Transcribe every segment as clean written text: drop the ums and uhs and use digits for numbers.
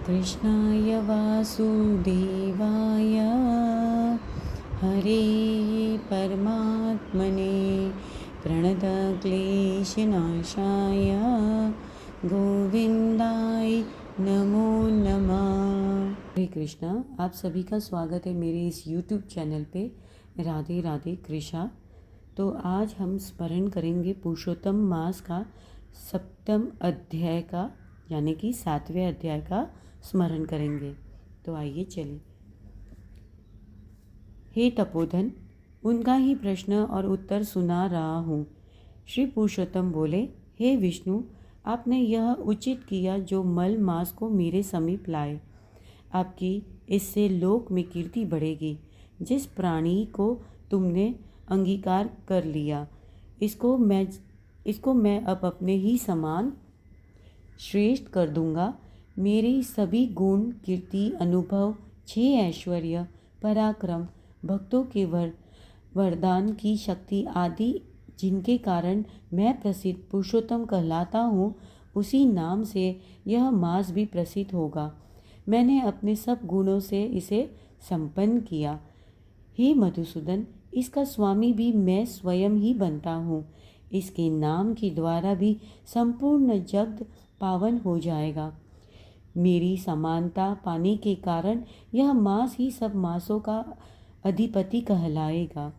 कृष्णाय वासुदेवाय हरे परमात्मने प्रणतक्लेशनाशाय गोविंदाय नमो नमः। हरे कृष्णा। आप सभी का स्वागत है मेरे इस YouTube चैनल पे राधे राधे कृष्णा। तो आज हम स्मरण करेंगे पुरुषोत्तम मास का सप्तम अध्याय का यानी कि 7वें अध्याय का स्मरण करेंगे। तो आइए चलें। हे तपोधन, उनका ही प्रश्न और उत्तर सुना रहा हूँ। श्री पुरुषोत्तम बोले, हे विष्णु, आपने यह उचित किया जो मल मास को मेरे समीप लाए। आपकी इससे लोक में कीर्ति बढ़ेगी। जिस प्राणी को तुमने अंगीकार कर लिया, इसको मैं अब अपने ही समान श्रेष्ठ कर दूंगा। मेरी सभी गुण, कीर्ति, अनुभव, 6 ऐश्वर्य, पराक्रम, भक्तों के वरदान की शक्ति आदि, जिनके कारण मैं प्रसिद्ध पुरुषोत्तम कहलाता हूँ, उसी नाम से यह मास भी प्रसिद्ध होगा। मैंने अपने सब गुणों से इसे संपन्न किया। हे मधुसूदन, इसका स्वामी भी मैं स्वयं ही बनता हूँ। इसके नाम के द्वारा भी संपूर्ण जगत पावन हो जाएगा। मेरी समानता पाने के कारण यह मास ही सब मासों का अधिपति कहलाएगा।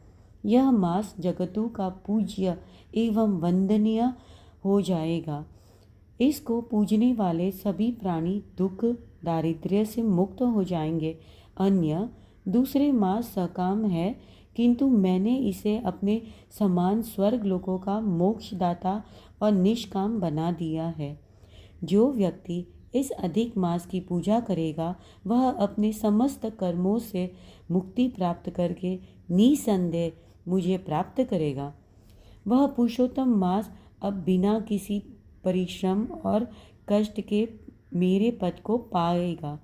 यह मास जगतों का पूज्य एवं वंदनीय हो जाएगा। इसको पूजने वाले सभी प्राणी दुख दारिद्र्य से मुक्त हो जाएंगे। अन्य दूसरे मास सकाम है, किंतु मैंने इसे अपने समान स्वर्ग लोकों का मोक्षदाता और निष्काम बना दिया है। जो व्यक्ति इस अधिक मास की पूजा करेगा, वह अपने समस्त कर्मों से मुक्ति प्राप्त करके निसंदेह मुझे प्राप्त करेगा। वह पुरुषोत्तम मास अब बिना किसी परिश्रम और कष्ट के मेरे पद को पाएगा।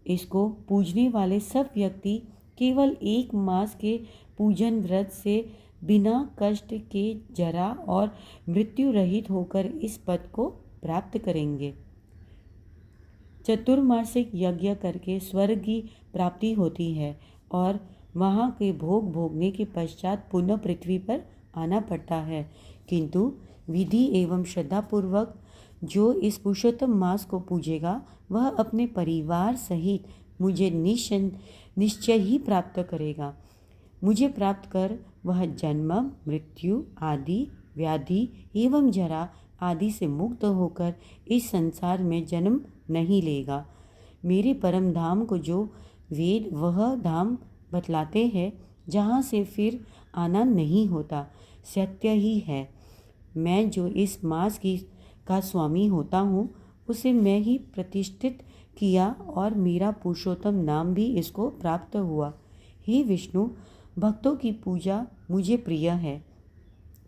इसको पूजने वाले सब व्यक्ति केवल एक मास के पूजन व्रत से बिना कष्ट के जरा और मृत्यु रहित होकर इस पद को प्राप्त करेंगे। चतुर्मासिक यज्ञ करके स्वर्ग की प्राप्ति होती है और वहाँ के भोग भोगने के पश्चात पुनः पृथ्वी पर आना पड़ता है। किंतु विधि एवं श्रद्धापूर्वक जो इस पुरुषोत्तम मास को पूजेगा, वह अपने परिवार सहित मुझे निश्चय ही प्राप्त करेगा। मुझे प्राप्त कर वह जन्म, मृत्यु आदि, व्याधि एवं जरा आदि से मुक्त होकर इस संसार में जन्म नहीं लेगा। मेरे परम धाम को जो वेद वह धाम बतलाते हैं, जहाँ से फिर आना नहीं होता, सत्य ही है। मैं जो इस मास का स्वामी होता हूँ, उसे मैं ही प्रतिष्ठित किया और मेरा पुरुषोत्तम नाम भी इसको प्राप्त हुआ। हे विष्णु, भक्तों की पूजा मुझे प्रिय है।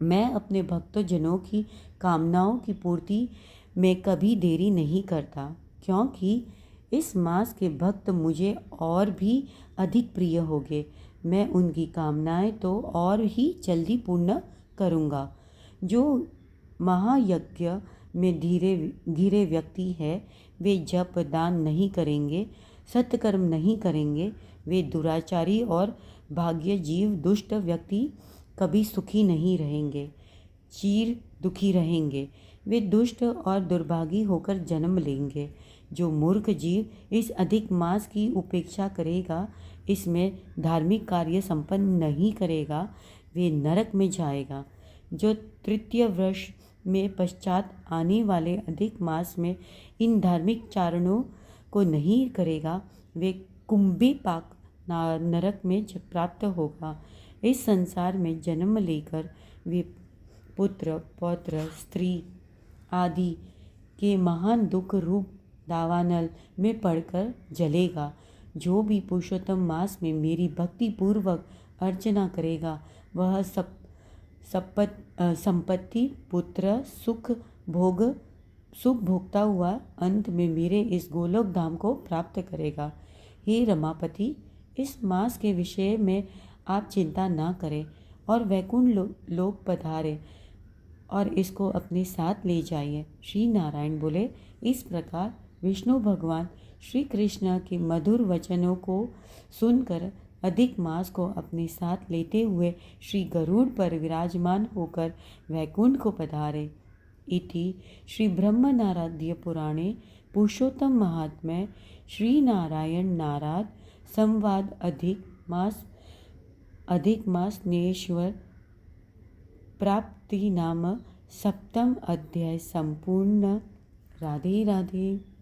मैं अपने भक्तजनों की कामनाओं की पूर्ति में कभी देरी नहीं करता, क्योंकि इस मास के भक्त मुझे और भी अधिक प्रिय होंगे। मैं उनकी कामनाएं तो और ही जल्दी पूर्ण करूँगा। जो महायज्ञ में धीरे व्यक्ति है, वे जप दान नहीं करेंगे, सत्कर्म नहीं करेंगे, वे दुराचारी और भाग्य जीव दुष्ट व्यक्ति कभी सुखी नहीं रहेंगे, चिर दुखी रहेंगे। वे दुष्ट और दुर्भागी होकर जन्म लेंगे। जो मूर्ख जीव इस अधिक मास की उपेक्षा करेगा, इसमें धार्मिक कार्य संपन्न नहीं करेगा, वे नरक में जाएगा। जो तृतीय वर्ष में पश्चात आने वाले अधिक मास में इन धार्मिक चारणों को नहीं करेगा, वे कुंभी पाक नरक में प्राप्त होगा। इस संसार में जन्म लेकर वे पुत्र पौत्र स्त्री आदि के महान दुख रूप दावानल में पड़कर जलेगा। जो भी पुरुषोत्तम मास में मेरी भक्ति पूर्वक अर्चना करेगा, वह संपत्ति, पुत्र, सुख भोगता हुआ अंत में मेरे इस गोलोक धाम को प्राप्त करेगा। हे रमापति, इस मास के विषय में आप चिंता ना करें और वैकुंठ लोक पधारे और इसको अपने साथ ले जाइए। श्री नारायण बोले, इस प्रकार विष्णु भगवान श्री कृष्ण के मधुर वचनों को सुनकर अधिक मास को अपने साथ लेते हुए श्री गरुड़ पर विराजमान होकर वैकुंठ को पधारे। इति श्री ब्रह्मनाराध्य पुराणे पुरुषोत्तम महात्म्ये श्री नारायण नाराद संवाद अधिक मास नेश्वर प्राप्ति नाम सप्तम अध्याय संपूर्ण। राधे राधे।